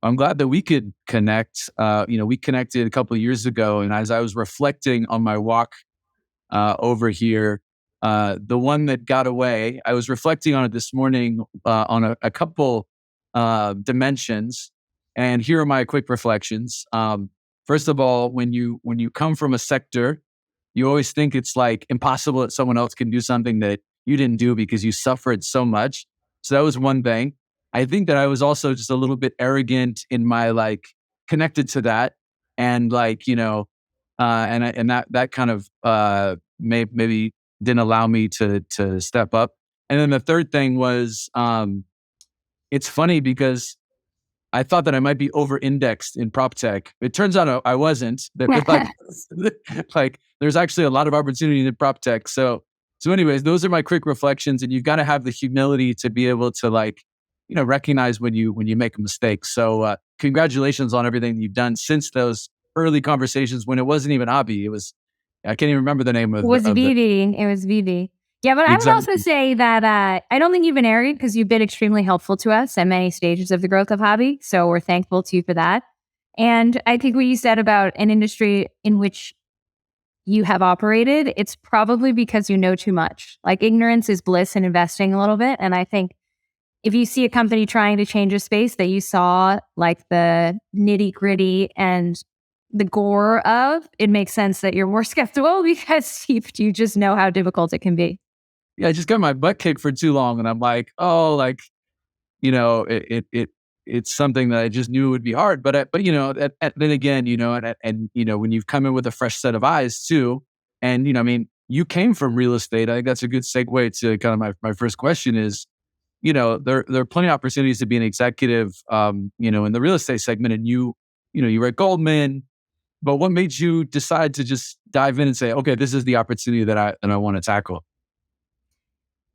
I'm glad that we could connect. We connected a couple of years ago, and as I was reflecting on my walk over here, the one that got away, I was reflecting on it this morning on a couple dimensions, and here are my quick reflections. First of all, when you come from a sector, you always think it's like impossible that someone else can do something that you didn't do because you suffered so much. So that was one thing. I think that I was also just a little bit arrogant in my like connected to that, and like and that kind of maybe didn't allow me to step up. And then the third thing was it's funny because I thought that I might be over-indexed in prop tech. It turns out I wasn't. That like there's actually a lot of opportunity in prop tech. So anyways, those are my quick reflections, and you've got to have the humility to be able to recognize when you make a mistake. So congratulations on everything you've done since those early conversations when it wasn't even Habi. It was I can't even remember the name It of was the VD. It was VD. Yeah, but I would also exactly. say that I don't think you've been arrogant because you've been extremely helpful to us at many stages of the growth of Habi. So we're thankful to you for that. And I think what you said about an industry in which you have operated, it's probably because you know too much. Like ignorance is bliss in investing a little bit. And I think if you see a company trying to change a space that you saw like the nitty gritty and the gore of, it makes sense that you're more skeptical because you just know how difficult it can be. Yeah, I just got my butt kicked for too long, and I'm like, oh, like it's something that I just knew would be hard. But then again, and when you've come in with a fresh set of eyes too, and I mean, you came from real estate. I think that's a good segue to kind of my first question is, there are plenty of opportunities to be an executive, in the real estate segment, and you were at Goldman. But what made you decide to just dive in and say, okay, this is the opportunity that I want to tackle?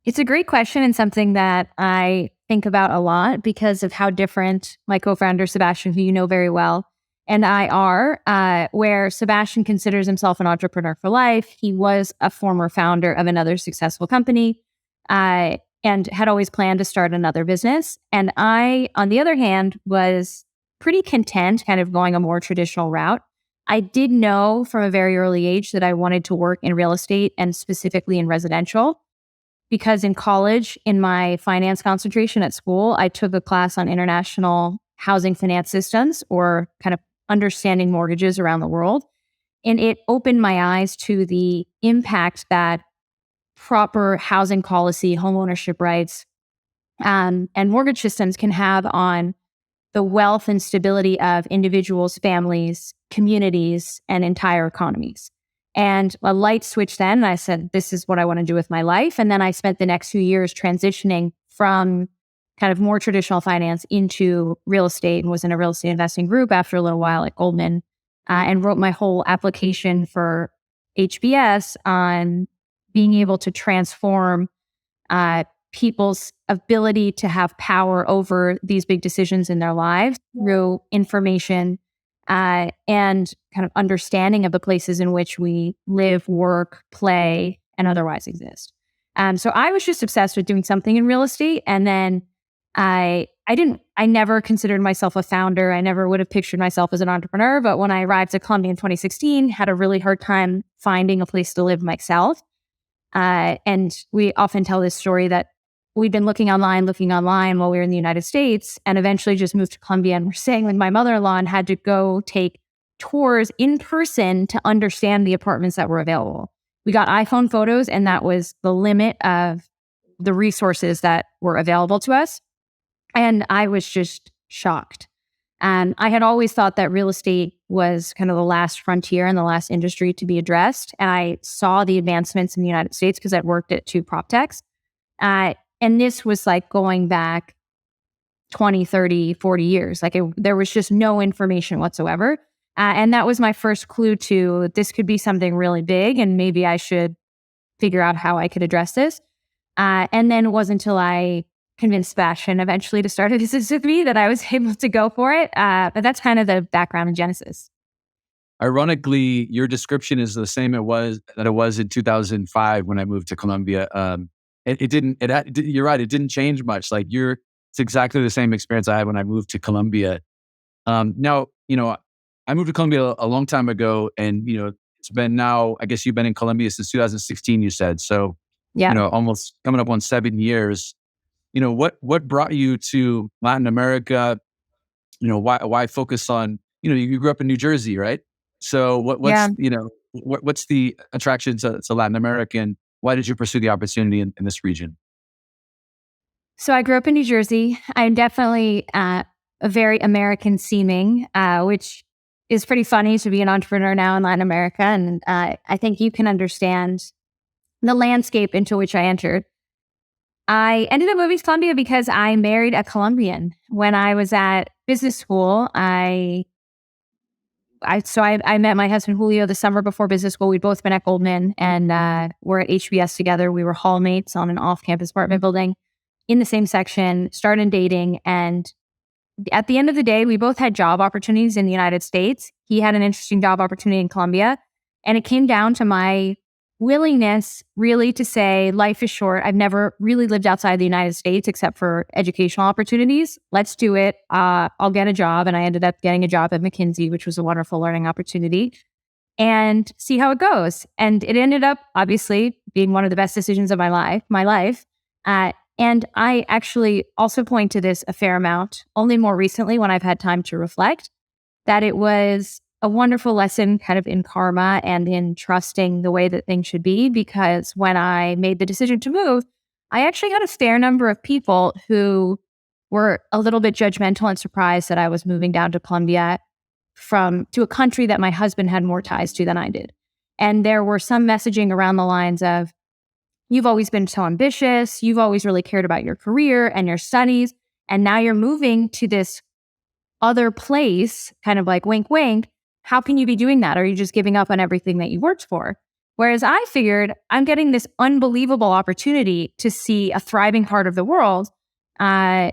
It's a great question and something that I think about a lot because of how different my co-founder, Sebastian, who you know very well, and I are, where Sebastian considers himself an entrepreneur for life. He was a former founder of another successful company and had always planned to start another business. And I, on the other hand, was pretty content kind of going a more traditional route. I did know from a very early age that I wanted to work in real estate and specifically in residential because in college, in my finance concentration at school, I took a class on international housing finance systems or kind of understanding mortgages around the world. And it opened my eyes to the impact that proper housing policy, home ownership rights, and mortgage systems can have on the wealth and stability of individuals, families, communities, and entire economies. And a light switch then, and I said, this is what I want to do with my life. And then I spent the next few years transitioning from kind of more traditional finance into real estate and was in a real estate investing group after a little while at Goldman and wrote my whole application for HBS on being able to transform people's ability to have power over these big decisions in their lives through information and kind of understanding of the places in which we live, work, play, and otherwise exist. So I was just obsessed with doing something in real estate. And then I never considered myself a founder. I never would have pictured myself as an entrepreneur. But when I arrived at Colombia in 2016, had a really hard time finding a place to live myself. And we often tell this story that we'd been looking online while we were in the United States and eventually just moved to Colombia and we're staying with my mother-in-law and had to go take tours in person to understand the apartments that were available. We got iPhone photos and that was the limit of the resources that were available to us. And I was just shocked. And I had always thought that real estate was kind of the last frontier and the last industry to be addressed. And I saw the advancements in the United States because I'd worked at two prop techs. And this was like going back 20, 30, 40 years. There was just no information whatsoever. And that was my first clue to this could be something really big and maybe I should figure out how I could address this. And then it wasn't until I convinced Sebastian eventually to start a business with me that I was able to go for it. But that's kind of the background and genesis. Ironically, your description is the same it was in 2005 when I moved to Colombia. It didn't. You're right. It didn't change much. It's exactly the same experience I had when I moved to Colombia. Now, I moved to Colombia a long time ago, and it's been now. I guess you've been in Colombia since 2016. You said so. Yeah. Almost coming up on 7 years. What brought you to Latin America? Why focus on? You grew up in New Jersey, right? So Yeah. what's the attraction to Latin America, and why did you pursue the opportunity in this region? So I grew up in New Jersey. I'm definitely a very American seeming, which is pretty funny to be an entrepreneur now in Latin America. And I think you can understand the landscape into which I entered. I ended up moving to Colombia because I married a Colombian. When I was at business school, I met my husband Julio the summer before business school. We'd both been at Goldman and we're at HBS together. We were hallmates on an off-campus apartment building in the same section, started dating. And at the end of the day, we both had job opportunities in the United States. He had an interesting job opportunity in Colombia. And it came down to my willingness really to say, life is short. I've never really lived outside the United States except for educational opportunities. Let's do it. I'll get a job. And I ended up getting a job at McKinsey, which was a wonderful learning opportunity, and see how it goes. And it ended up obviously being one of the best decisions of my life. And I actually also point to this a fair amount, only more recently when I've had time to reflect, that it was a wonderful lesson kind of in karma and in trusting the way that things should be. Because when I made the decision to move, I actually had a fair number of people who were a little bit judgmental and surprised that I was moving down to Colombia to a country that my husband had more ties to than I did. And there were some messaging around the lines of, you've always been so ambitious. You've always really cared about your career and your studies. And now you're moving to this other place, kind of like wink, wink. How can you be doing that? Are you just giving up on everything that you worked for? Whereas I figured I'm getting this unbelievable opportunity to see a thriving part of the world. And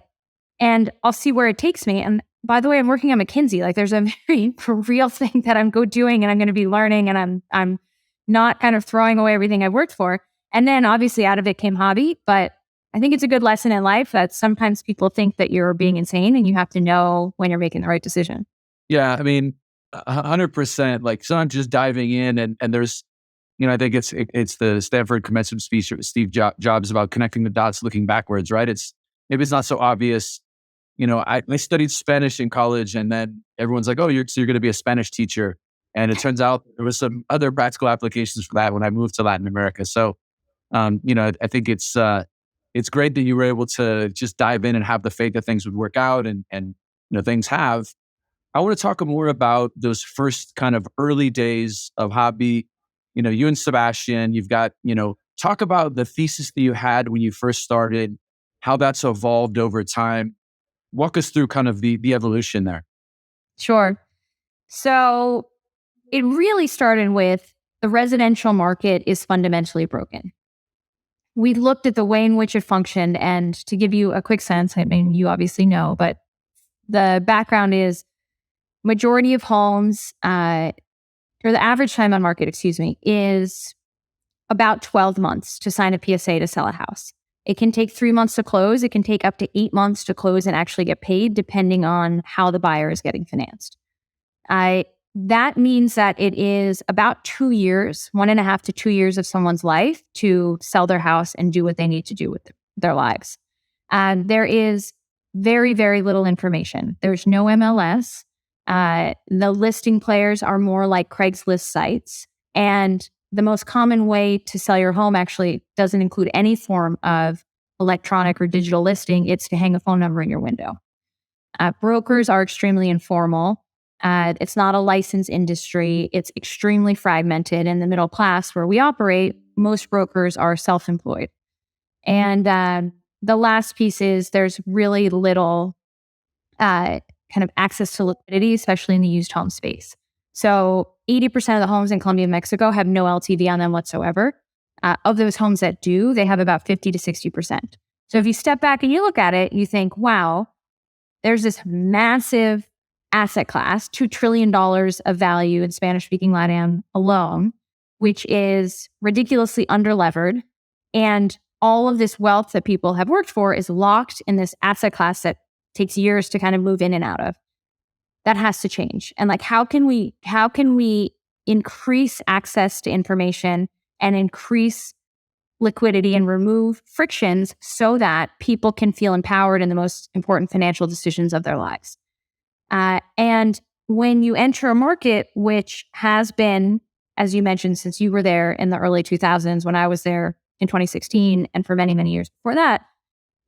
I'll see where it takes me. And by the way, I'm working at McKinsey. Like there's a very real thing that I'm doing and I'm going to be learning, and I'm not kind of throwing away everything I've worked for. And then obviously out of it came Habi. But I think it's a good lesson in life that sometimes people think that you're being insane and you have to know when you're making the right decision. Yeah, I mean, 100%. Like sometimes just diving in, and there's, I think it's the Stanford commencement speech of Steve Jobs about connecting the dots, looking backwards, right? Maybe it's not so obvious. I studied Spanish in college, and then everyone's like, "Oh, you're going to be a Spanish teacher," and it turns out there was some other practical applications for that when I moved to Latin America. So, I think it's great that you were able to just dive in and have the faith that things would work out, and things have. I want to talk more about those first kind of early days of Habi. You and Sebastian, you've got, talk about the thesis that you had when you first started, how that's evolved over time. Walk us through kind of the evolution there. Sure. So it really started with the residential market is fundamentally broken. We looked at the way in which it functioned, and to give you a quick sense, I mean, you obviously know, but the background is majority of homes, or the average time on market, is about 12 months to sign a PSA to sell a house. It can take 3 months to close. It can take up to 8 months to close and actually get paid, depending on how the buyer is getting financed. That means that it is about 2 years, 1.5 to 2 years of someone's life to sell their house and do what they need to do with their lives. There is very, very little information. There's no MLS. The listing players are more like Craigslist sites. And the most common way to sell your home actually doesn't include any form of electronic or digital listing. It's to hang a phone number in your window. Brokers are extremely informal. It's not a licensed industry. It's extremely fragmented. In the middle class where we operate, most brokers are self-employed. And the last piece is there's really little kind of access to liquidity, especially in the used home space. So 80% of the homes in Colombia and Mexico have no LTV on them whatsoever. Of those homes that do, they have about 50 to 60%. So if you step back and you look at it, you think, wow, there's this massive asset class, $2 trillion of value in Spanish-speaking LATAM alone, which is ridiculously underlevered. And all of this wealth that people have worked for is locked in this asset class that takes years to kind of move in and out of. that has to change. And like, how can we increase access to information and increase liquidity and remove frictions so that people can feel empowered in the most important financial decisions of their lives? And when you enter a market, which has been, as you mentioned, since you were there in the early 2000s, when I was there in 2016, and for many, many years before that,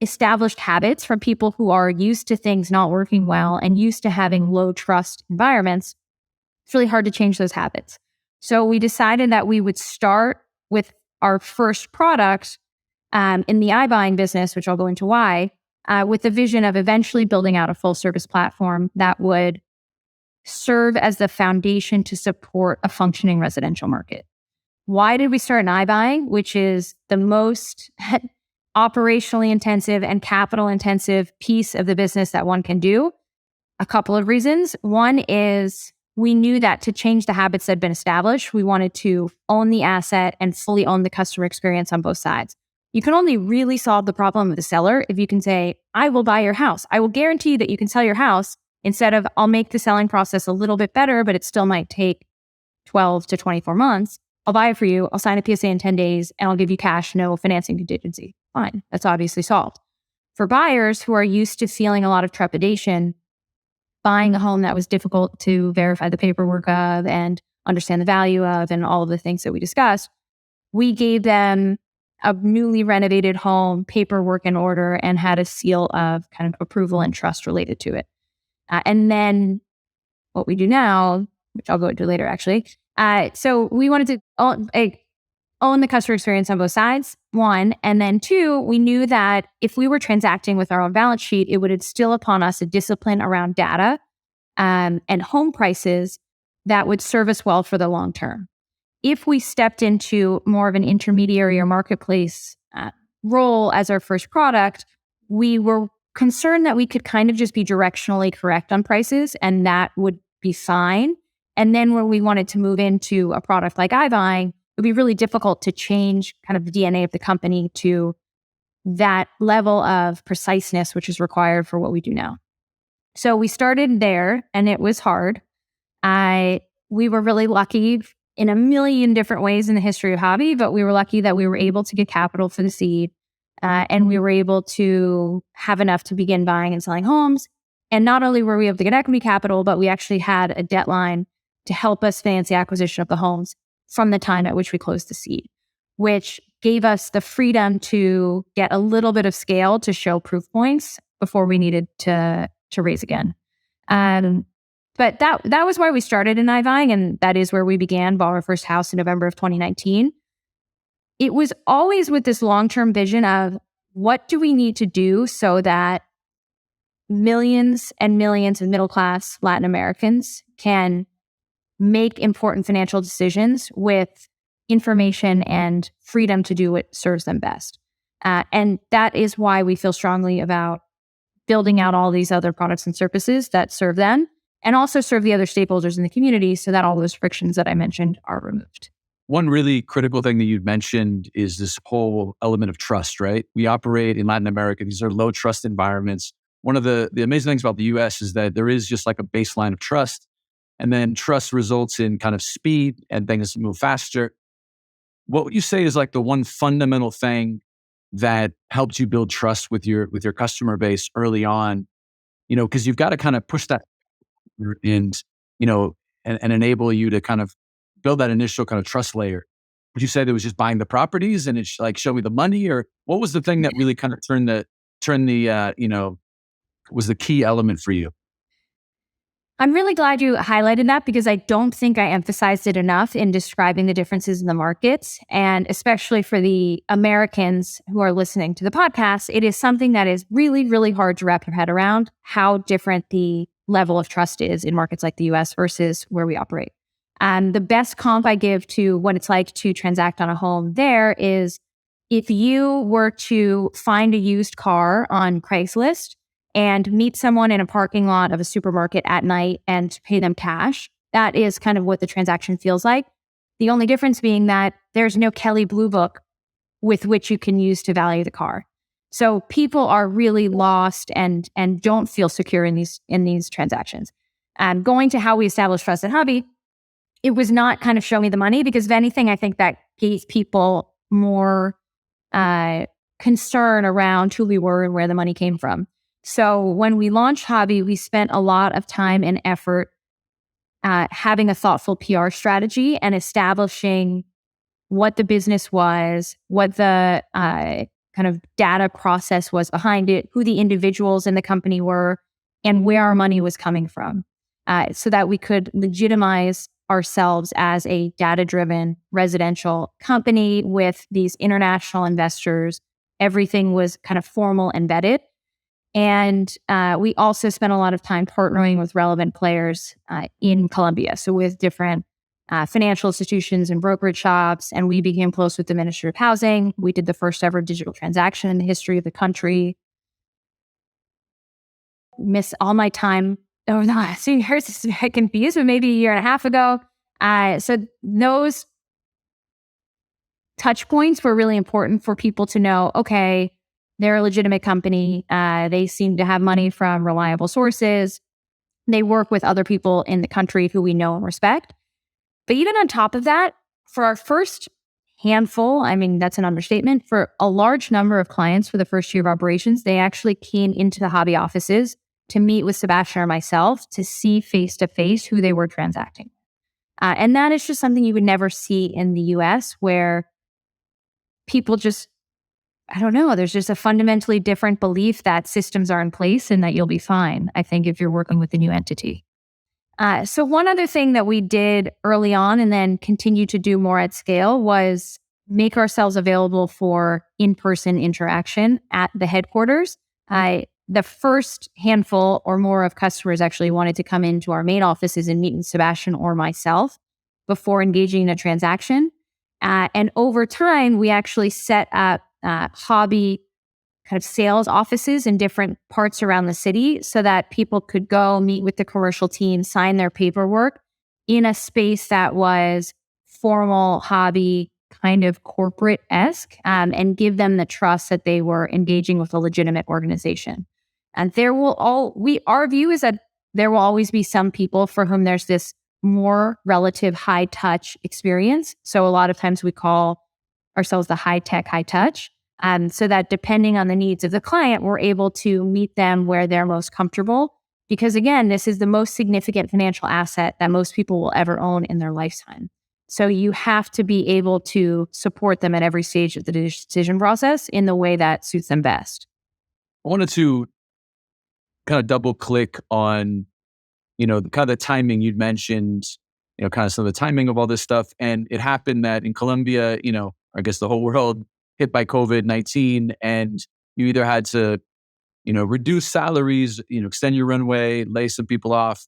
established habits from people who are used to things not working well and used to having low trust environments, it's really hard to change those habits. So we decided that we would start with our first product in the iBuying business, which I'll go into why, with the vision of eventually building out a full service platform that would serve as the foundation to support a functioning residential market. Why did we start in iBuying, which is the most operationally intensive and capital intensive piece of the business that one can do? A couple of reasons. One is we knew that to change the habits that had been established, we wanted to own the asset and fully own the customer experience on both sides. You can only really solve the problem of the seller if you can say, I will buy your house. I will guarantee that you can sell your house, instead of I'll make the selling process a little bit better, but it still might take 12 to 24 months. I'll buy it for you. I'll sign a PSA in 10 days and I'll give you cash, no financing contingency. Fine. That's obviously solved. For buyers who are used to feeling a lot of trepidation, buying a home that was difficult to verify the paperwork of and understand the value of and all of the things that we discussed, we gave them a newly renovated home, paperwork in order, and had a seal of kind of approval and trust related to it. And then what we do now, which I'll go into later actually. So we wanted to own the customer experience on both sides, one. And then two, we knew that if we were transacting with our own balance sheet, it would instill upon us a discipline around data and home prices that would serve us well for the long term. If we stepped into more of an intermediary or marketplace role as our first product, we were concerned that we could kind of just be directionally correct on prices and that would be fine. And then when we wanted to move into a product like iBuying, it would be really difficult to change kind of the DNA of the company to that level of preciseness, which is required for what we do now. So we started there and it was hard. We were really lucky in a million different ways in the history of Habi, but we were lucky that we were able to get capital for the seed. And we were able to have enough to begin buying and selling homes. And not only were we able to get equity capital, but we actually had a debt line to help us finance the acquisition of the homes from the time at which we closed the seed, which gave us the freedom to get a little bit of scale to show proof points before we needed to raise again. But that was why we started in iBuying, and that is where we began, bought our first house in November of 2019. It was always with this long-term vision of what do we need to do so that millions and millions of middle-class Latin Americans can make important financial decisions with information and freedom to do what serves them best. And that is why we feel strongly about building out all these other products and services that serve them and also serve the other stakeholders in the community so that all those frictions that I mentioned are removed. One really critical thing that you mentioned is this whole element of trust, right? We operate in Latin America. These are low trust environments. One of the amazing things about the US is that there is just like a baseline of trust. And then trust results in kind of speed and things move faster. What would you say is like the one fundamental thing that helped you build trust with your customer base early on? You know, because you've got to kind of push that and, you know, and enable you to kind of build that initial kind of trust layer. Would you say that was just buying the properties and it's like, show me the money? Or what was the thing that really kind of turned the was the key element for you? I'm really glad you highlighted that because I don't think I emphasized it enough in describing the differences in the markets. And especially for the Americans who are listening to the podcast, it is something that is really, really hard to wrap your head around how different the level of trust is in markets like the US versus where we operate. And the best comp I give to what it's like to transact on a home there is if you were to find a used car on Craigslist and meet someone in a parking lot of a supermarket at night and pay them cash, that is kind of what the transaction feels like. The only difference being that there's no Kelley Blue Book with which you can use to value the car. So people are really lost and don't feel secure in these transactions. Going to how we established trust at Habi, it was not kind of show me the money, because if anything, I think that gave people more concern around who we were and where the money came from. So when we launched Habi, we spent a lot of time and effort having a thoughtful PR strategy and establishing what the business was, what the kind of data process was behind it, who the individuals in the company were, and where our money was coming from, so that we could legitimize ourselves as a data-driven residential company with these international investors. Everything was kind of formal and vetted. And we also spent a lot of time partnering with relevant players in Colombia. So with different financial institutions and brokerage shops, and we became close with the Ministry of Housing. We did the first ever digital transaction in the history of the country. Miss all my time. Oh no, see, hers is very confused, but maybe a year and a half ago. So those touch points were really important for people to know, okay, they're a legitimate company. They seem to have money from reliable sources. They work with other people in the country who we know and respect. But even on top of that, for our first handful, I mean, that's an understatement, for a large number of clients for the first year of operations, they actually came into the Habi offices to meet with Sebastian or myself to see face-to-face who they were transacting. And that is just something you would never see in the US, where people just, I don't know, there's just a fundamentally different belief that systems are in place and that you'll be fine, I think, if you're working with a new entity. So one other thing that we did early on and then continue to do more at scale was make ourselves available for in-person interaction at the headquarters. The first handful or more of customers actually wanted to come into our main offices and meet with Sebastian or myself before engaging in a transaction. And over time, we actually set up Habi kind of sales offices in different parts around the city so that people could go meet with the commercial team, sign their paperwork in a space that was formal, Habi, kind of corporate-esque, and give them the trust that they were engaging with a legitimate organization. And our view is that there will always be some people for whom there's this more relative high touch experience. So a lot of times we call ourselves the high tech, high touch. So that depending on the needs of the client, we're able to meet them where they're most comfortable. Because again, this is the most significant financial asset that most people will ever own in their lifetime. So you have to be able to support them at every stage of the decision process in the way that suits them best. I wanted to kind of double click on, kind of the timing you'd mentioned, kind of some of the timing of all this stuff. And it happened that in Colombia, I guess the whole world hit by COVID-19, and you either had to, reduce salaries, extend your runway, lay some people off.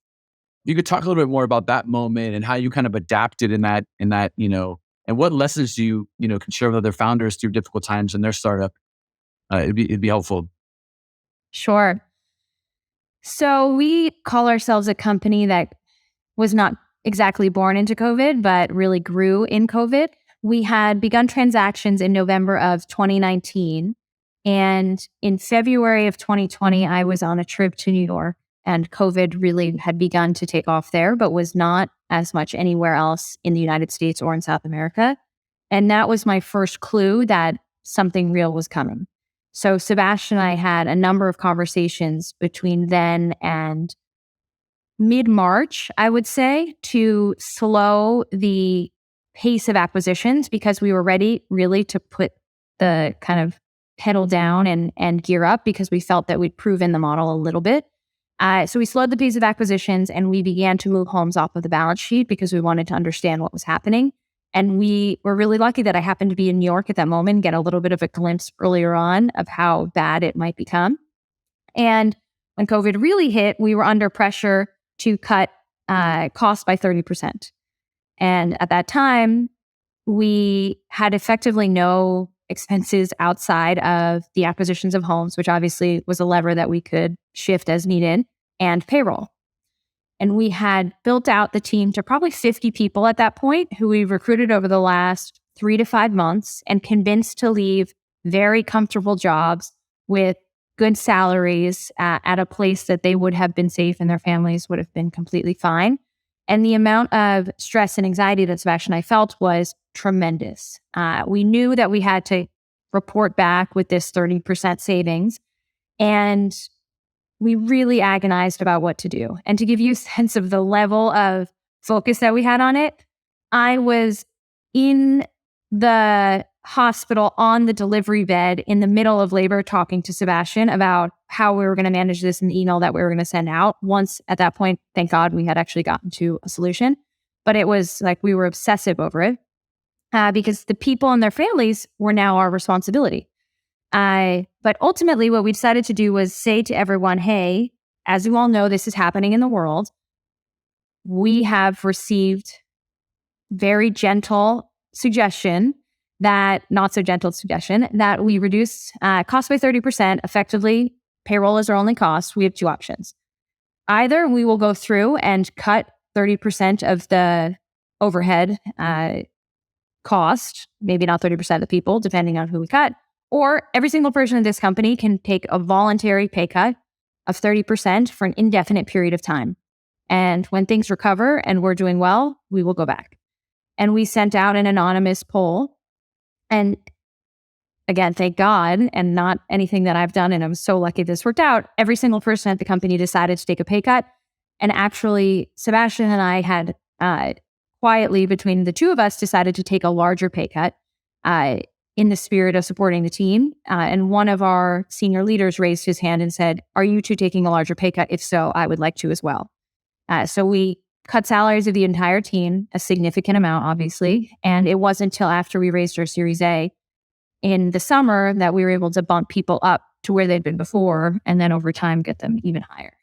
You could talk a little bit more about that moment and how you kind of adapted in that, and what lessons you can share with other founders through difficult times in their startup. It'd be helpful. Sure. So we call ourselves a company that was not exactly born into COVID, but really grew in COVID. We had begun transactions in November of 2019. And in February of 2020, I was on a trip to New York, and COVID really had begun to take off there, but was not as much anywhere else in the United States or in South America. And that was my first clue that something real was coming. So Sebastian and I had a number of conversations between then and mid-March, I would say, to slow the pace of acquisitions because we were ready really to put the kind of pedal down and gear up because we felt that we'd proven the model a little bit. So we slowed the pace of acquisitions and we began to move homes off of the balance sheet because we wanted to understand what was happening. And we were really lucky that I happened to be in New York at that moment, get a little bit of a glimpse earlier on of how bad it might become. And when COVID really hit, we were under pressure to cut costs by 30%. And at that time, we had effectively no expenses outside of the acquisitions of homes, which obviously was a lever that we could shift as needed, and payroll. And we had built out the team to probably 50 people at that point who we recruited over the last 3 to 5 months and convinced to leave very comfortable jobs with good salaries at a place that they would have been safe and their families would have been completely fine. And the amount of stress and anxiety that Sebastian and I felt was tremendous. We knew that we had to report back with this 30% savings. And we really agonized about what to do. And to give you a sense of the level of focus that we had on it, I was in the hospital on the delivery bed in the middle of labor talking to Sebastian about how we were going to manage this in the email that we were going to send out. Once at that point, thank God, we had actually gotten to a solution. But it was like we were obsessive over it because the people and their families were now our responsibility. But ultimately, what we decided to do was say to everyone, hey, as you all know, this is happening in the world. We have received very gentle suggestion that, not so gentle suggestion, that we reduce cost by 30%. Effectively, payroll is our only cost. We have two options. Either we will go through and cut 30% of the overhead cost, maybe not 30% of the people, depending on who we cut, or every single person in this company can take a voluntary pay cut of 30% for an indefinite period of time. And when things recover and we're doing well, we will go back. And we sent out an anonymous poll. And again, thank God, and not anything that I've done, and I'm so lucky this worked out, every single person at the company decided to take a pay cut. And actually, Sebastian and I had quietly, between the two of us, decided to take a larger pay cut in the spirit of supporting the team. And one of our senior leaders raised his hand and said, are you two taking a larger pay cut? If so, I would like to as well. So we cut salaries of the entire team, a significant amount, obviously. And it wasn't until after we raised our Series A in the summer that we were able to bump people up to where they'd been before, and then over time get them even higher.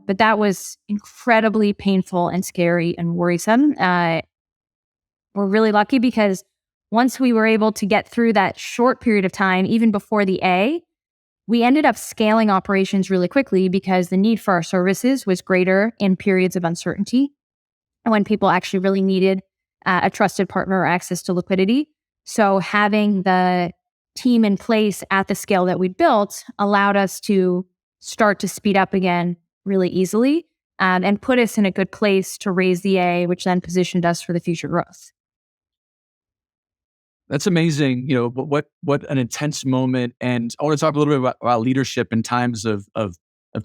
But that was incredibly painful and scary and worrisome. We're really lucky because once we were able to get through that short period of time, even before the A, we ended up scaling operations really quickly because the need for our services was greater in periods of uncertainty and when people actually really needed a trusted partner or access to liquidity. So having the team in place at the scale that we built allowed us to start to speed up again really easily and put us in a good place to raise the A, which then positioned us for the future growth. That's amazing. What an intense moment. And I want to talk a little bit about leadership in times of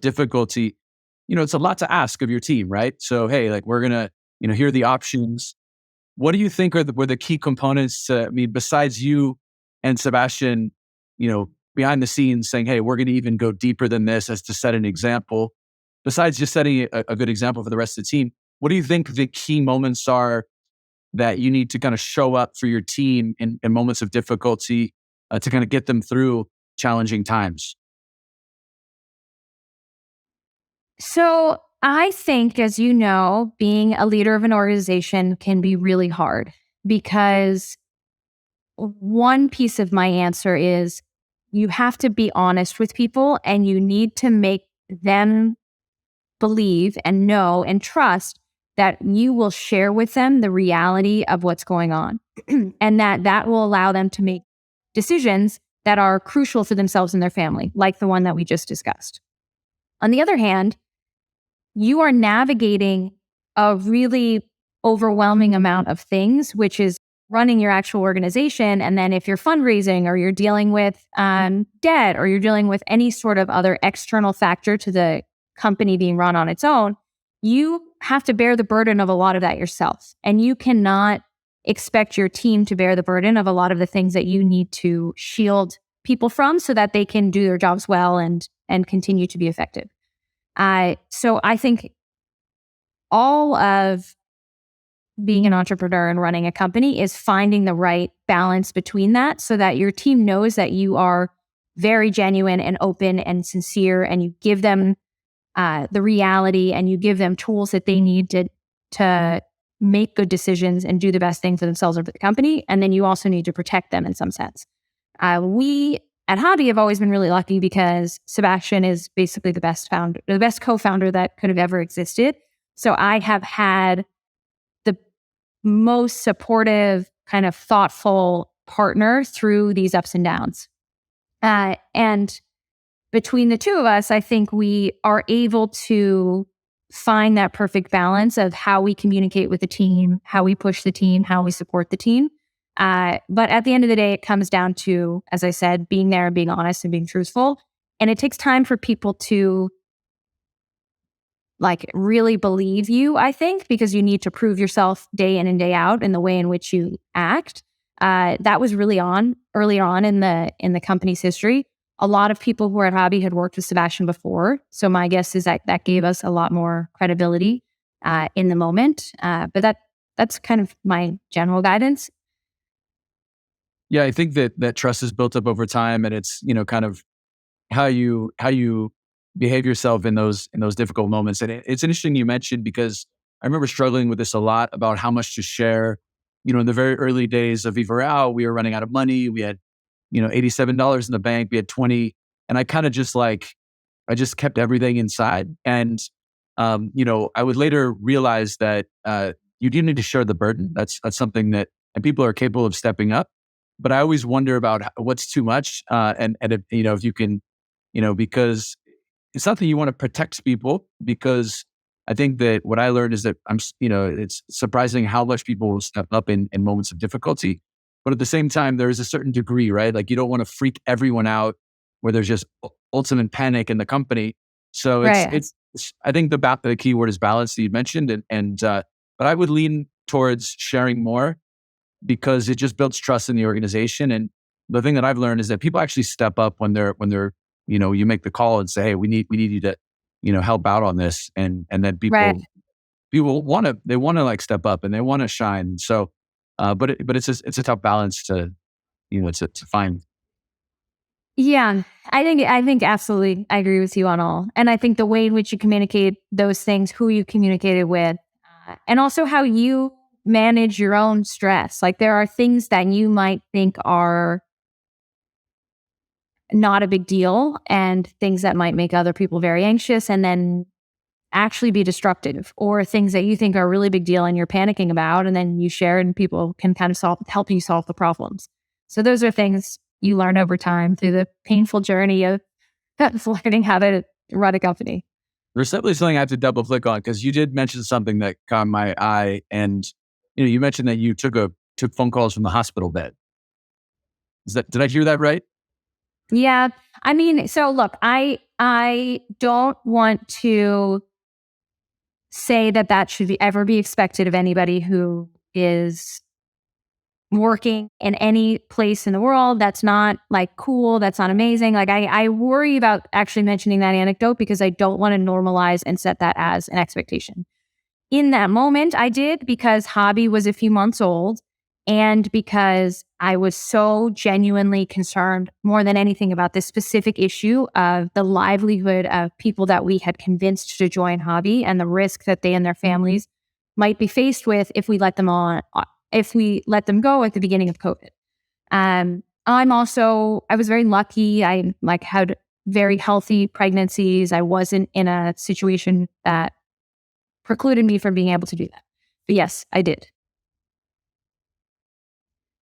difficulty. It's a lot to ask of your team, right? So, hey, like we're gonna, here are the options. What do you think were the key components besides you and Sebastian, behind the scenes saying, hey, we're going to even go deeper than this as to set an example. Besides just setting a good example for the rest of the team, what do you think the key moments are that you need to kind of show up for your team in moments of difficulty to kind of get them through challenging times? So I think, as you know, being a leader of an organization can be really hard because one piece of my answer is you have to be honest with people and you need to make them believe and know and trust that you will share with them the reality of what's going on and that will allow them to make decisions that are crucial for themselves and their family, like the one that we just discussed. On the other hand, you are navigating a really overwhelming amount of things, which is running your actual organization. And then if you're fundraising or you're dealing with debt or you're dealing with any sort of other external factor to the company being run on its own, you have to bear the burden of a lot of that yourself. And you cannot expect your team to bear the burden of a lot of the things that you need to shield people from so that they can do their jobs well and continue to be effective. So I think all of being an entrepreneur and running a company is finding the right balance between that so that your team knows that you are very genuine and open and sincere, and you give them the reality and you give them tools that they need to make good decisions and do the best thing for themselves or for the company. And then you also need to protect them in some sense. We at Habi have always been really lucky because Sebastian is basically the best co-founder that could have ever existed. So I have had the most supportive, kind of thoughtful partner through these ups and downs. And between the two of us, I think we are able to find that perfect balance of how we communicate with the team, how we push the team, how we support the team. But at the end of the day, it comes down to, as I said, being there and being honest and being truthful. And it takes time for people to like really believe you, I think, because you need to prove yourself day in and day out in the way in which you act. That was really earlier on in the company's history. A lot of people who are at Habi had worked with Sebastian before, so my guess is that that gave us a lot more credibility in the moment. But that's kind of my general guidance. Yeah, I think that trust is built up over time, and it's kind of how you behave yourself in those difficult moments. And it's interesting you mentioned, because I remember struggling with this a lot about how much to share. In the very early days of Viva Real, we were running out of money. We had $87 in the bank. We had 20, and I kind of just I just kept everything inside. And I would later realize that you do need to share the burden. That's something that, and people are capable of stepping up. But I always wonder about what's too much, and if you can, because it's not that you want to protect people, because I think that what I learned is that it's surprising how much people will step up in moments of difficulty. But at the same time, there is a certain degree, right? Like, you don't want to freak everyone out where there's just ultimate panic in the company. So Right. I think the key word is balance that you mentioned. But I would lean towards sharing more, because it just builds trust in the organization. And the thing that I've learned is that people actually step up when you make the call and say, "Hey, we need you to, help out on this." And then Right. people want to like step up and they want to shine. So, but it's a tough balance to, to find. Yeah, I think absolutely I agree with you on all. And I think the way in which you communicate those things, who you communicated with, and also how you manage your own stress. Like there are things that you might think are not a big deal and things that might make other people very anxious and then actually be destructive, or things that you think are a really big deal and you're panicking about and then you share and people can kind of help you solve the problems. So those are things you learn over time through the painful journey of learning how to run a company. There's definitely something I have to double click on, because you did mention something that caught my eye, and you mentioned that you took phone calls from the hospital bed. Did I hear that right? Yeah. I mean, so look, I don't want to say that that should ever be expected of anybody who is working in any place in the world. That's not like cool. That's not amazing. Like I worry about actually mentioning that anecdote because I don't want to normalize and set that as an expectation. In that moment, I did, because Habi was a few months old and because I was so genuinely concerned more than anything about this specific issue of the livelihood of people that we had convinced to join Habi and the risk that they and their families might be faced with if we let them go at the beginning of COVID. I was very lucky. I like had very healthy pregnancies. I wasn't in a situation that precluded me from being able to do that. But yes, I did.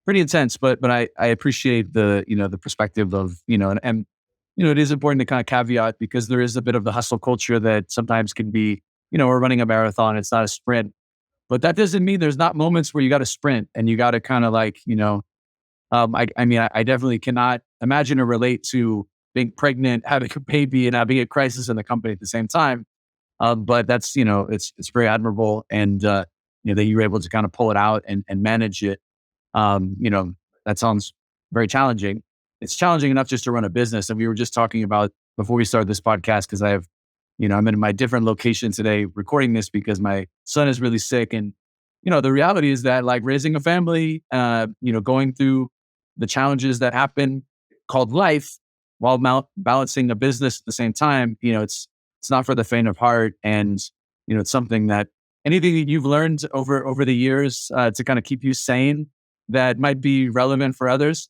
Pretty intense, but I appreciate the perspective of, and it is important to kind of caveat, because there is a bit of the hustle culture that sometimes can be, we're running a marathon, it's not a sprint. But that doesn't mean there's not moments where you got to sprint and you got to kind of like, I mean, I definitely cannot imagine or relate to being pregnant, having a baby, and having a crisis in the company at the same time. But that's, it's very admirable, and that you were able to kind of pull it out and manage it. Um, you know, that sounds very challenging. It's challenging enough just to run a business. And we were just talking about before we started this podcast, because I'm in my different location today recording this because my son is really sick. And, the reality is that, like, raising a family, going through the challenges that happen called life, while balancing a business at the same time, it's not for the faint of heart. And, it's something that, anything that you've learned over the years to kind of keep you sane that might be relevant for others?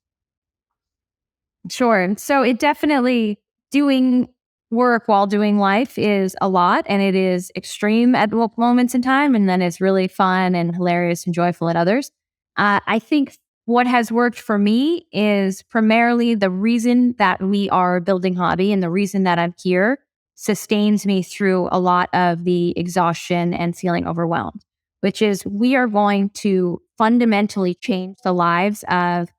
Sure. So it definitely doing work while doing life is a lot and it is extreme at moments in time. And then it's really fun and hilarious and joyful at others. I think What has worked for me is primarily the reason that we are building Habi and the reason that I'm here sustains me through a lot of the exhaustion and feeling overwhelmed, which is we are going to fundamentally change the lives of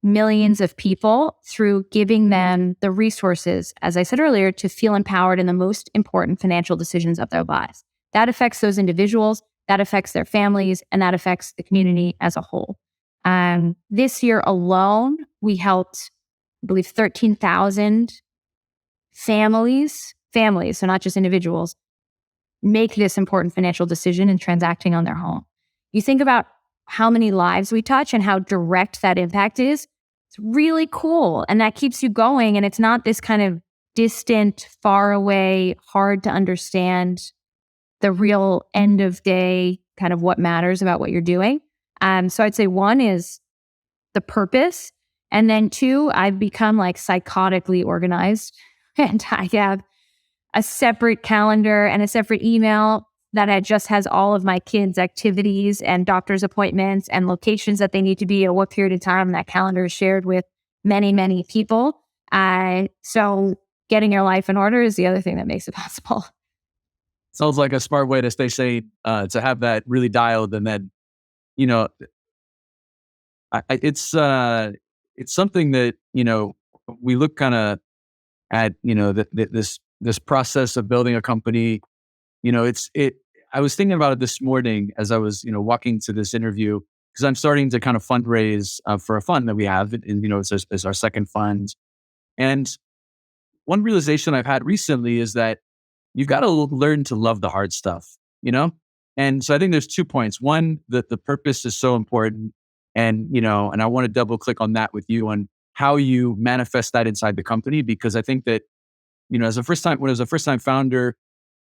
millions of people through giving them the resources, as I said earlier, to feel empowered in the most important financial decisions of their lives. That affects those individuals, that affects their families, and that affects the community as a whole. This year alone, we helped, I believe, 13,000 families, so not just individuals, make this important financial decision in transacting on their home. You think about how many lives we touch and how direct that impact is. It's really cool. And that keeps you going. And it's not this kind of distant, far away, hard to understand, the real end of day kind of what matters about what you're doing. So I'd say one is the purpose. And then two, I've become like psychotically organized. And I have a separate calendar and a separate email that just has all of my kids' activities and doctor's appointments and locations that they need to be at what period of time. That calendar is shared with many, many people. So getting your life in order is the other thing that makes it possible. Sounds like a smart way to stay sane, to have that really dialed. And then, you know, it's something that, we look kind of at, this process of building a company. I was thinking about it this morning as I was, walking to this interview, because I'm starting to kind of fundraise for a fund that we have, and it's our second fund. And one realization I've had recently is that you've got to learn to love the hard stuff, And so I think there's 2 points. One, that the purpose is so important. And, and I want to double click on that with you on how you manifest that inside the company, because I think that, when I was a first time founder,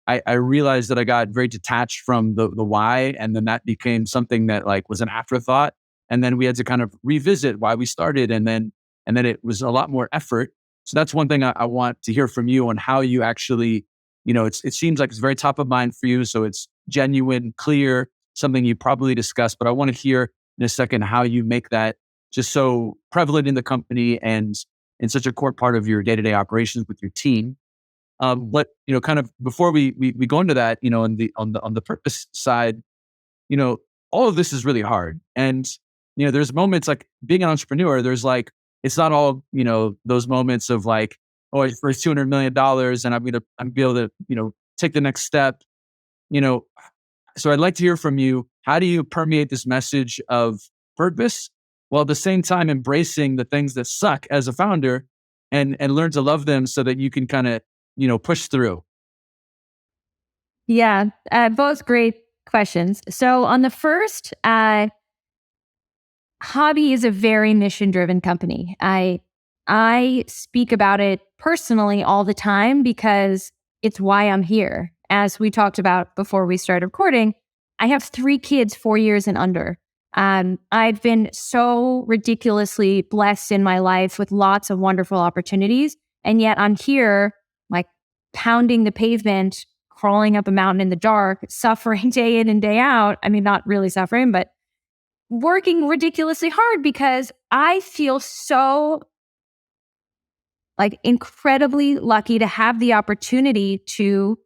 I realized that I got very detached from the why. And then that became something that like was an afterthought. And then we had to kind of revisit why we started. And then it was a lot more effort. So that's one thing I want to hear from you on how you actually, it seems like it's very top of mind for you. So it's genuine, clear, something you probably discussed, but I want to hear in a second how you make that just so prevalent in the company and in such a core part of your day-to-day operations with your team. But kind of before we go into that, on the purpose side, all of this is really hard. And there's moments like being an entrepreneur. There's like it's not all those moments of like, oh, I raised $200 million and I'm be able to take the next step. So I'd like to hear from you. How do you permeate this message of purpose while at the same time embracing the things that suck as a founder and learn to love them so that you can kind of push through? Yeah, both great questions. So on the first, Habi is a very mission-driven company. I speak about it personally all the time because it's why I'm here. As we talked about before we started recording, I have 3 kids, 4 years and under. I've been so ridiculously blessed in my life with lots of wonderful opportunities, and yet I'm here, like pounding the pavement, crawling up a mountain in the dark, suffering day in and day out. I mean, not really suffering, but working ridiculously hard because I feel so like incredibly lucky to have the opportunity to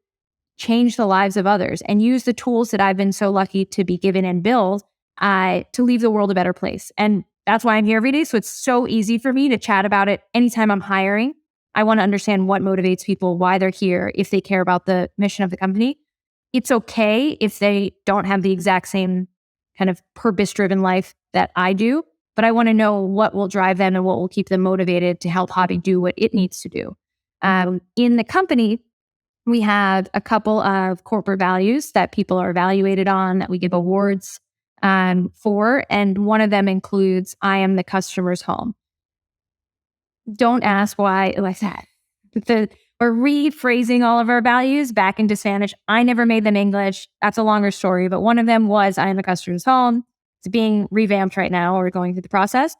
change the lives of others and use the tools that I've been so lucky to be given and build to leave the world a better place. And that's why I'm here every day. So it's so easy for me to chat about it anytime I'm hiring. I want to understand what motivates people, why they're here, if they care about the mission of the company. It's okay if they don't have the exact same kind of purpose-driven life that I do, but I want to know what will drive them and what will keep them motivated to help Habi do what it needs to do. In the company, we have a couple of corporate values that people are evaluated on, that we give awards for, and one of them includes I am the customer's home. Don't ask why like that. We're rephrasing all of our values back into Spanish. I never made them English. That's a longer story, but one of them was I am the customer's home. It's being revamped right now or going through the process.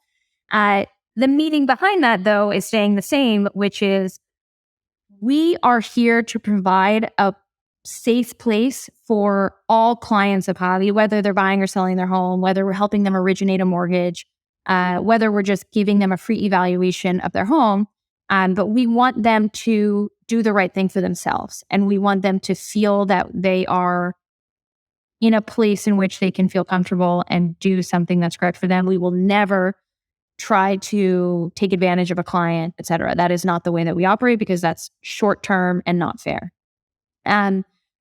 The meaning behind that, though, is staying the same, which is we are here to provide a safe place for all clients of Habi, whether they're buying or selling their home, whether we're helping them originate a mortgage, whether we're just giving them a free evaluation of their home. But we want them to do the right thing for themselves. And we want them to feel that they are in a place in which they can feel comfortable and do something that's correct for them. We will never try to take advantage of a client, et cetera. That is not the way that we operate because that's short term and not fair.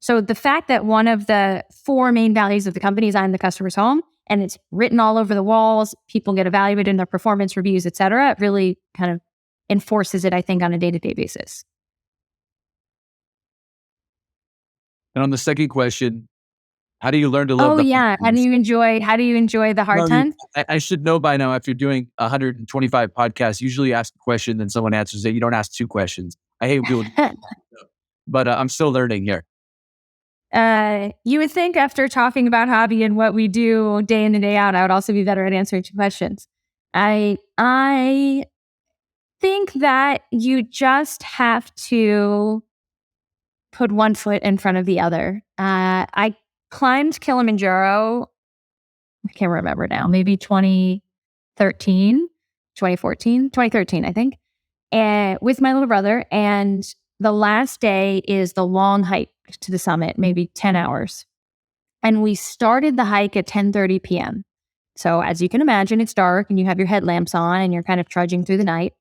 So the fact that one of the 4 main values of the company is I'm the customer's home, and it's written all over the walls, people get evaluated in their performance reviews, et cetera, it really kind of enforces it, I think, on a day-to-day basis. And on the second question, how do you learn to love Oh the yeah. How do you enjoy the hard Well, times? I should know by now after doing 125 podcasts, usually ask a question, then someone answers it. You don't ask 2 questions. I hate when people, but I'm still learning here. You would think after talking about Habi and what we do day in and day out, I would also be better at answering 2 questions. I think that you just have to put one foot in front of the other. I climbed Kilimanjaro, I can't remember now, maybe 2013, 2013, I think, and with my little brother. And the last day is the long hike to the summit, maybe 10 hours. And we started the hike at 10:30 p.m. So as you can imagine, it's dark and you have your headlamps on and you're kind of trudging through the night.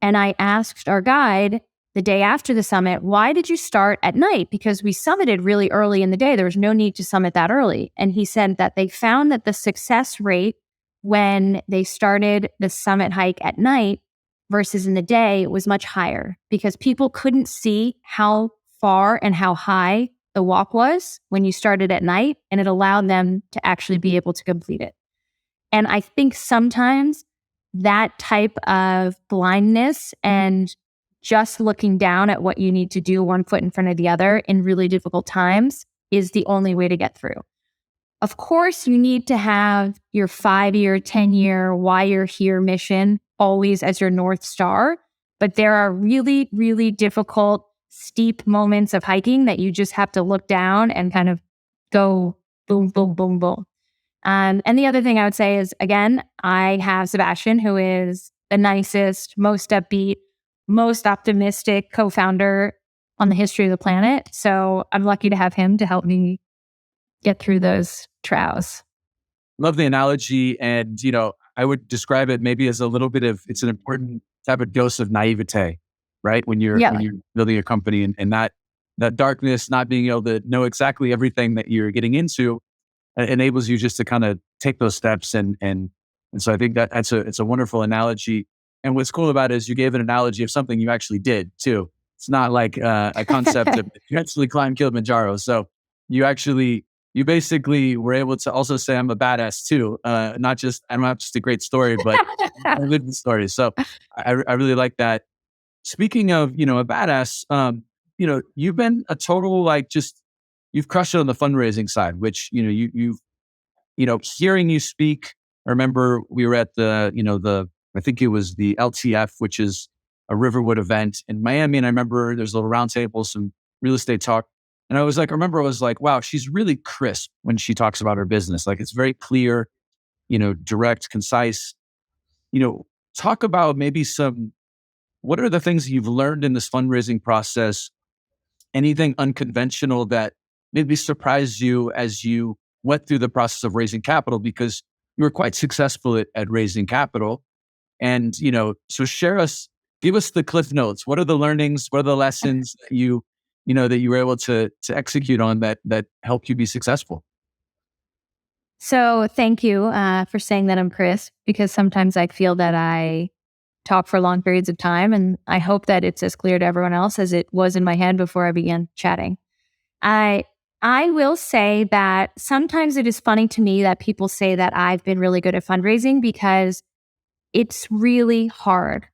And I asked our guide the day after the summit, why did you start at night? Because we summited really early in the day. There was no need to summit that early. And he said that they found that the success rate when they started the summit hike at night versus in the day was much higher because people couldn't see how far and how high the walk was when you started at night, and it allowed them to actually be able to complete it. And I think sometimes that type of blindness and just looking down at what you need to do one foot in front of the other in really difficult times is the only way to get through. Of course, you need to have your 5-year, 10-year, why you're here mission always as your North Star. But there are really, really difficult, steep moments of hiking that you just have to look down and kind of go boom, boom, boom, boom. And the other thing I would say is, again, I have Sebastian, who is the nicest, most upbeat, most optimistic co-founder on the history of the planet. So I'm lucky to have him to help me get through those trials. Love the analogy. And, I would describe it maybe as a little bit of, it's an important type of dose of naivete, right? When you're building a company and that darkness, not being able to know exactly everything that you're getting into enables you just to kind of take those steps. And so I think that it's a wonderful analogy. And what's cool about it is you gave an analogy of something you actually did too. It's not like a concept of you actually climb Kilimanjaro. So you basically were able to also say I'm a badass too. I'm not just a great story, but I lived the story. So I really like that. Speaking of, a badass, you've been a total, you've crushed it on the fundraising side, which, you've hearing you speak. I remember we were at I think it was the LTF, which is a Riverwood event in Miami. And I remember there's a little round table, some real estate talk. And I was like, wow, she's really crisp when she talks about her business. Like it's very clear, direct, concise. Talk about maybe what are the things you've learned in this fundraising process? Anything unconventional that maybe surprised you as you went through the process of raising capital, because you were quite successful at raising capital. And, so give us the cliff notes. What are the learnings? What are the lessons that you were able to execute on that helped you be successful? So thank you for saying that I'm Chris, because sometimes I feel that I talk for long periods of time, and I hope that it's as clear to everyone else as it was in my head before I began chatting. I will say that sometimes it is funny to me that people say that I've been really good at fundraising because it's really hard.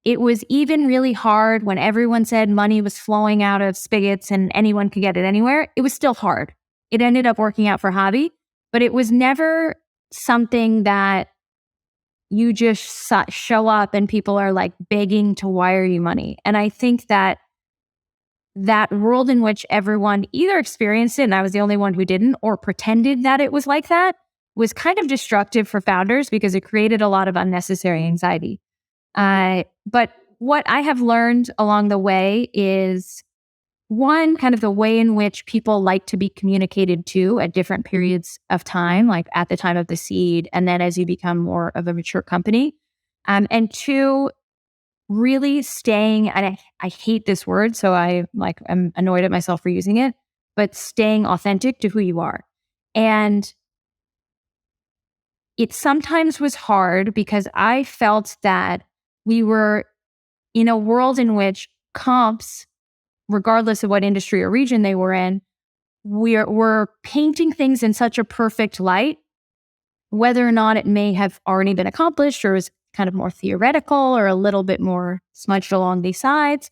It was even really hard when everyone said money was flowing out of spigots and anyone could get it anywhere. It was still hard. It ended up working out for Habi, but it was never something that you just show up and people are like begging to wire you money. And I think that world in which everyone either experienced it and I was the only one who didn't, or pretended that it was like that, was kind of destructive for founders because it created a lot of unnecessary anxiety. But what I have learned along the way is, one, kind of the way in which people like to be communicated to at different periods of time, like at the time of the seed, and then as you become more of a mature company. And two, really staying, and I hate this word, so I'm annoyed at myself for using it, but staying authentic to who you are. And it sometimes was hard because I felt that we were in a world in which comps, regardless of what industry or region they were in, we're painting things in such a perfect light, whether or not it may have already been accomplished or is kind of more theoretical or a little bit more smudged along these sides.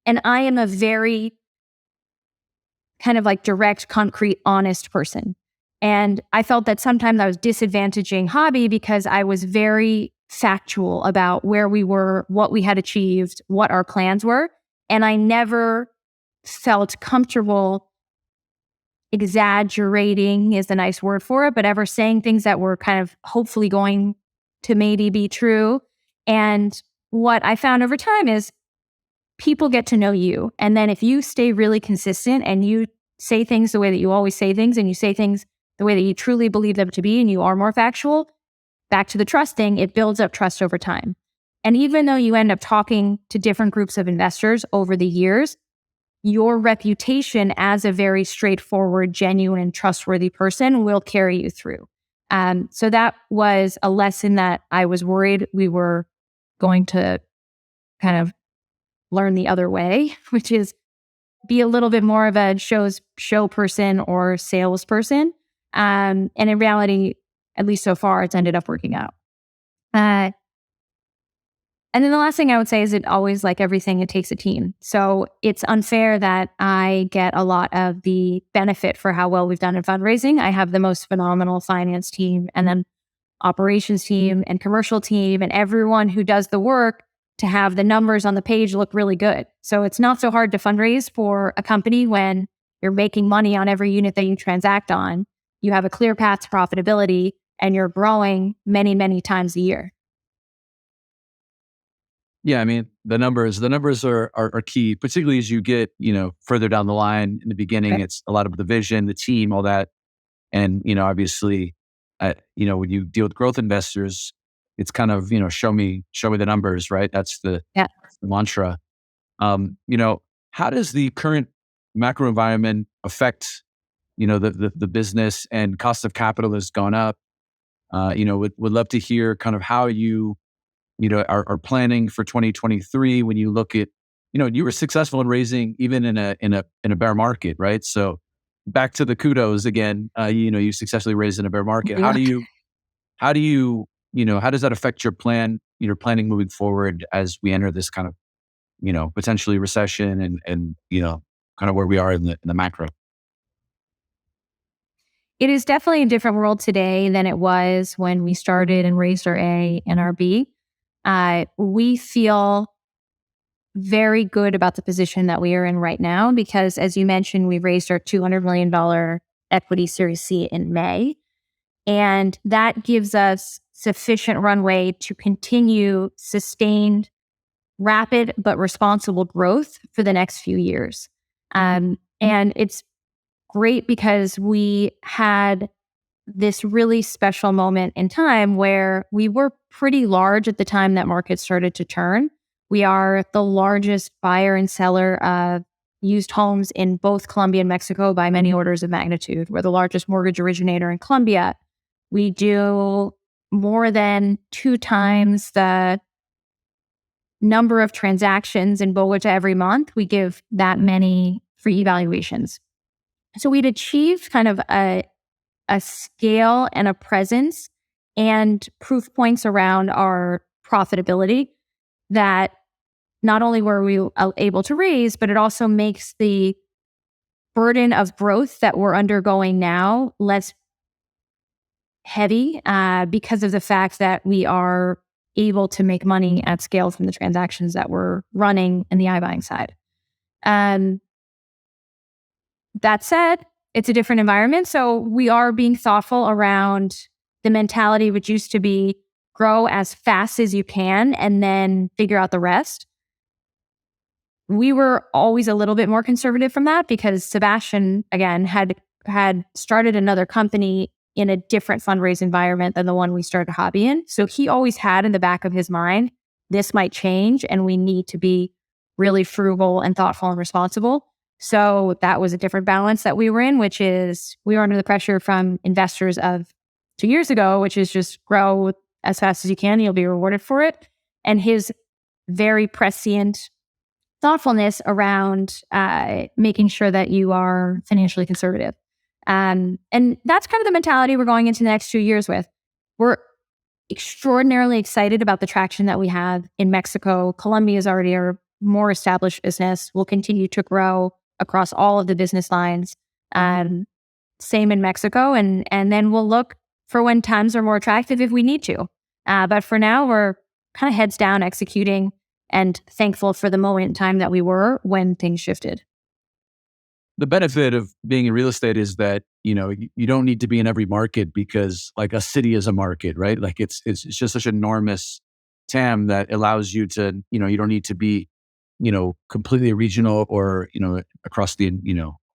And I am a very kind of like direct, concrete, honest person. And I felt that sometimes I was disadvantaging Habi because I was very factual about where we were, what we had achieved, what our plans were. And I never felt comfortable exaggerating is a nice word for it, but ever saying things that were kind of hopefully going to maybe be true. And what I found over time is people get to know you. And then if you stay really consistent and you say things the way that you always say things, and you say things the way that you truly believe them to be, and you are more factual, back to the trust thing, it builds up trust over time. And even though you end up talking to different groups of investors over the years, your reputation as a very straightforward, genuine, and trustworthy person will carry you through. So that was a lesson that I was worried we were going to kind of learn the other way, which is be a little bit more of a show person or salesperson. And in reality, at least so far, it's ended up working out. And then the last thing I would say is it always, like everything, it takes a team. So it's unfair that I get a lot of the benefit for how well we've done in fundraising. I have the most phenomenal finance team and then operations team and commercial team and everyone who does the work to have the numbers on the page look really good. So it's not so hard to fundraise for a company when you're making money on every unit that you transact on. You have a clear path to profitability and you're growing many, many times a year. Yeah, I mean, the numbers are key, particularly as you get, further down the line. In the beginning, Okay. it's a lot of the vision, the team, all that. And, obviously, when you deal with growth investors, it's kind of, show me the numbers, right? That's the Yeah. mantra. How does the current macro environment affect, the business, and cost of capital has gone up? Would love to hear kind of how you are planning for 2023 when you look at, you were successful in raising even in a bear market, right? So back to the kudos again, you successfully raised in a bear market. We are. How does that affect your planning moving forward as we enter this kind of, potentially recession and, kind of where we are in the macro? It is definitely a different world today than it was when we started and raised our A and our B. We feel very good about the position that we are in right now because, as you mentioned, we raised our $200 million equity Series C in May. And that gives us sufficient runway to continue sustained, rapid, but responsible growth for the next few years. And it's great because we had this really special moment in time where we were pretty large at the time that market started to turn. We are the largest buyer and seller of used homes in both Colombia and Mexico by many orders of magnitude. We're the largest mortgage originator in Colombia. We do more than 2 times the number of transactions in Bogota every month. We give that many free evaluations. So we'd achieved kind of a scale and a presence and proof points around our profitability that not only were we able to raise, but it also makes the burden of growth that we're undergoing now less heavy because of the fact that we are able to make money at scale from the transactions that we're running in the iBuying side. That said, it's a different environment. So we are being thoughtful around the mentality which used to be grow as fast as you can and then figure out the rest. We were always a little bit more conservative from that because Sebastian, again, had started another company in a different fundraise environment than the one we started Habi in. So he always had in the back of his mind, this might change and we need to be really frugal and thoughtful and responsible. So that was a different balance that we were in, which is we were under the pressure from investors of 2 years ago, which is just grow as fast as you can, and you'll be rewarded for it. And his very prescient thoughtfulness around making sure that you are financially conservative. And that's kind of the mentality we're going into the next 2 years with. We're extraordinarily excited about the traction that we have in Mexico. Colombia is already a more established business. We'll continue to grow across all of the business lines. Same in Mexico. And then we'll look for when times are more attractive if we need to. But for now, we're kind of heads down executing and thankful for the moment in time that we were when things shifted. The benefit of being in real estate is that, you don't need to be in every market because like a city is a market, right? Like it's just such enormous TAM that allows you to, you don't need to be, completely regional or, across the,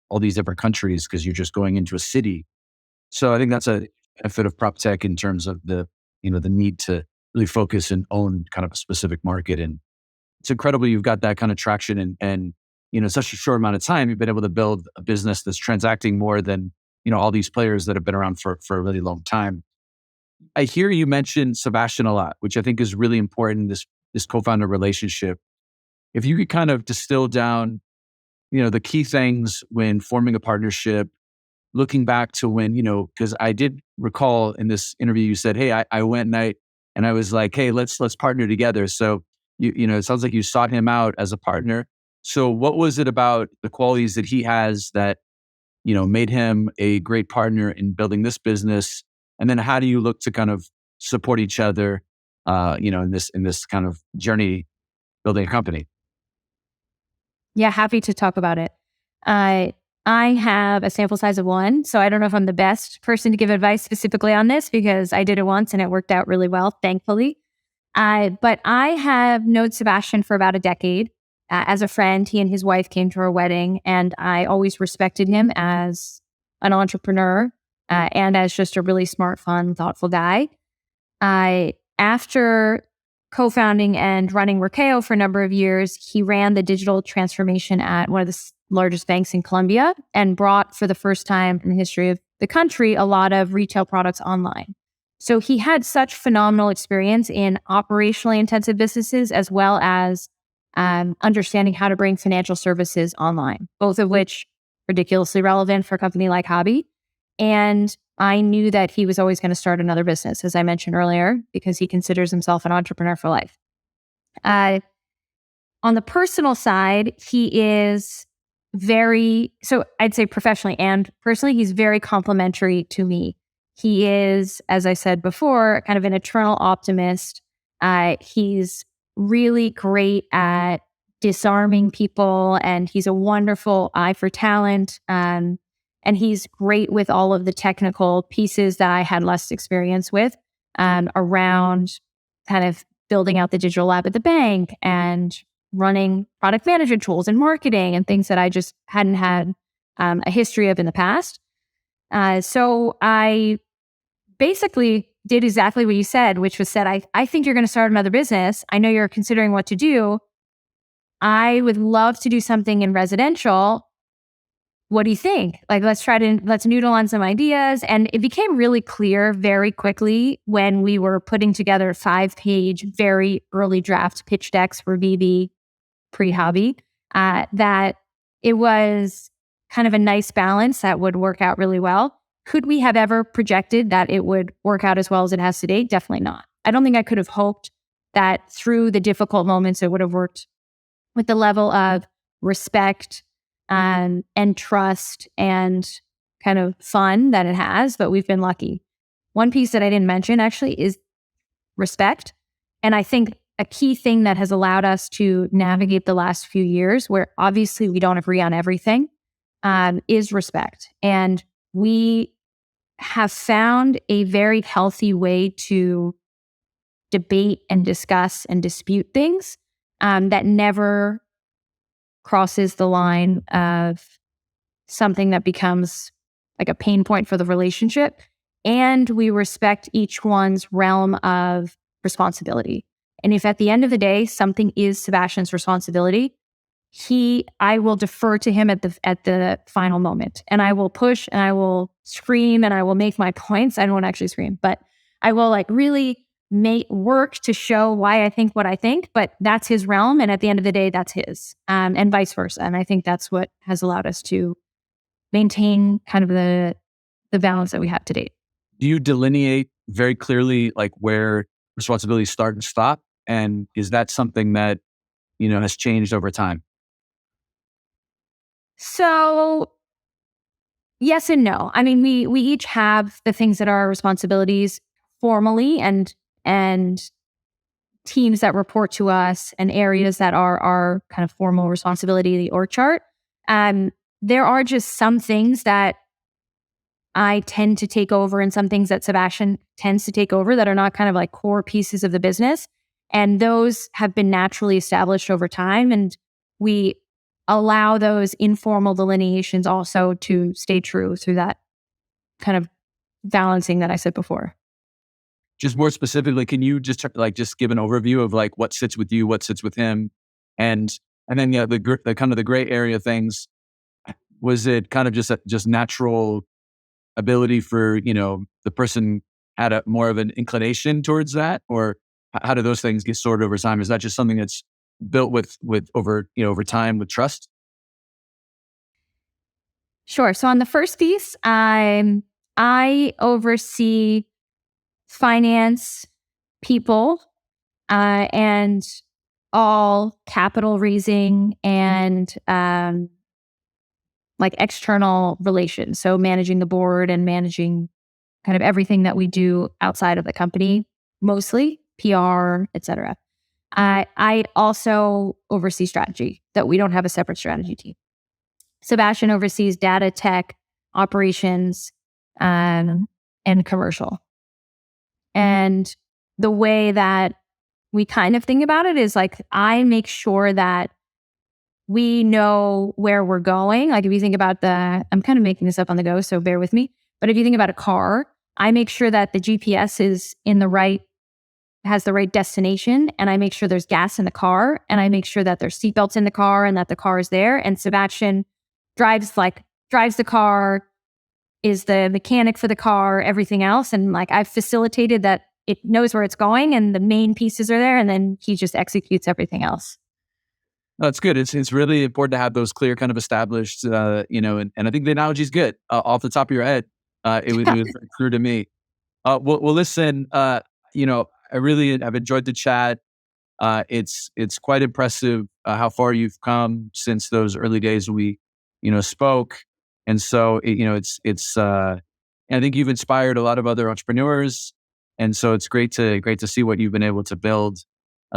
all these different countries because you're just going into a city. So I think that's a benefit of prop tech in terms of the need to really focus and own kind of a specific market. And it's incredible you've got that kind of traction and such a short amount of time, you've been able to build a business that's transacting more than, all these players that have been around for a really long time. I hear you mention Sebastian a lot, which I think is really important, this co-founder relationship. If you could kind of distill down, the key things when forming a partnership, looking back to when, because I did recall in this interview, you said, hey, I went and I was like, hey, let's partner together. So, it sounds like you sought him out as a partner. So what was it about the qualities that he has that, made him a great partner in building this business? And then how do you look to kind of support each other, in this kind of journey building a company? Yeah, happy to talk about it. I have a sample size of one, so I don't know if I'm the best person to give advice specifically on this because I did it once and it worked out really well, thankfully. But I have known Sebastian for about a decade. As a friend, he and his wife came to our wedding, and I always respected him as an entrepreneur and as just a really smart, fun, thoughtful guy. After co-founding and running Workeo for a number of years, he ran the digital transformation at one of the largest banks in Colombia and brought, for the first time in the history of the country, a lot of retail products online. So he had such phenomenal experience in operationally intensive businesses as well as understanding how to bring financial services online, both of which ridiculously relevant for a company like Habi. And I knew that he was always going to start another business, as I mentioned earlier, because he considers himself an entrepreneur for life. On the personal side, he is so I'd say professionally and personally, he's very complimentary to me. He is, as I said before, kind of an eternal optimist. He's really great at disarming people, and he's a wonderful eye for talent. And he's great with all of the technical pieces that I had less experience with around kind of building out the digital lab at the bank and running product management tools and marketing and things that I just hadn't had a history of in the past. So I basically did exactly what you said, which was said, I think you're going to start another business. I know you're considering what to do. I would love to do something in residential. What do you think? Like, let's noodle on some ideas. And it became really clear very quickly when we were putting together 5-page, very early draft pitch decks for BB pre-Habi, that it was kind of a nice balance that would work out really well. Could we have ever projected that it would work out as well as it has today? Definitely not. I don't think I could have hoped that through the difficult moments, it would have worked with the level of respect and trust and kind of fun that it has, but we've been lucky. One piece that I didn't mention actually is respect. And I think a key thing that has allowed us to navigate the last few years, where obviously we don't agree on everything, is respect. And we have found a very healthy way to debate and discuss and dispute things that never crosses the line of something that becomes like a pain point for the relationship. And we respect each one's realm of responsibility. And if at the end of the day, something is Sebastian's responsibility, I will defer to him at the final moment. And I will push and I will scream and I will make my points. I don't actually scream, but I will like really make work to show why I think what I think, but that's his realm. And at the end of the day, that's his, and vice versa. And I think that's what has allowed us to maintain kind of the balance that we have to date. Do you delineate very clearly like where responsibilities start and stop? And is that something that, has changed over time? So yes and no. I mean, we each have the things that are our responsibilities formally, and teams that report to us, and areas that are our kind of formal responsibility, the org chart. There are just some things that I tend to take over and some things that Sebastian tends to take over that are not kind of like core pieces of the business. And those have been naturally established over time. And we allow those informal delineations also to stay true through that kind of balancing that I said before. Just more specifically, can you just just give an overview of like what sits with you, what sits with him, and then the kind of the gray area things? Was it kind of just natural ability for the person had a more of an inclination towards that, or how do those things get sorted over time? Is that just something that's built with over time with trust? Sure. So on the first piece, I oversee finance, people, and all capital raising and like external relations. So managing the board and managing kind of everything that we do outside of the company, mostly PR, etc. I also oversee strategy, that we don't have a separate strategy team. Sebastian oversees data, tech, operations, and commercial. And the way that we kind of think about it is like, I make sure that we know where we're going. Like if you think about I'm kind of making this up on the go, so bear with me. But if you think about a car, I make sure that the GPS is has the right destination, and I make sure there's gas in the car, and I make sure that there's seatbelts in the car and that the car is there. And Sebastian drives the car, is the mechanic for the car, everything else. And like I've facilitated that it knows where it's going and the main pieces are there, and then he just executes everything else. That's good. It's really important to have those clear, kind of established, and I think the analogy is good. Off the top of your head, it was clear to me. Well, listen, I've enjoyed the chat. It's quite impressive how far you've come since those early days we, spoke. And so, I think you've inspired a lot of other entrepreneurs. And so it's great to see what you've been able to build.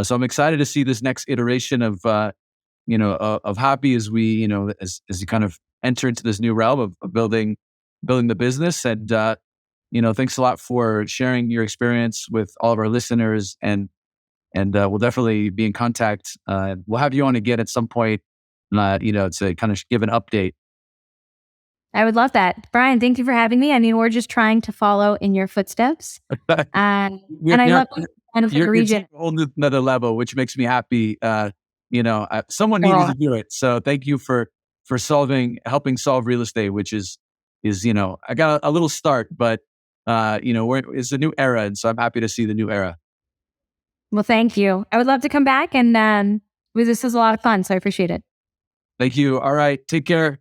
So I'm excited to see this next iteration of Habi as we, as you kind of enter into this new realm of building the business. And, thanks a lot for sharing your experience with all of our listeners, and we'll definitely be in contact. We'll have you on again at some point, to kind of give an update. I would love that. Brian, thank you for having me. I mean, we're just trying to follow in your footsteps. And I love kind of like a region. You're a whole another level, which makes me happy. Someone needed to do it. So thank you for helping solve real estate, which is, I got a little start, but, it's a new era. And so I'm happy to see the new era. Well, thank you. I would love to come back, and this was a lot of fun. So I appreciate it. Thank you. All right. Take care.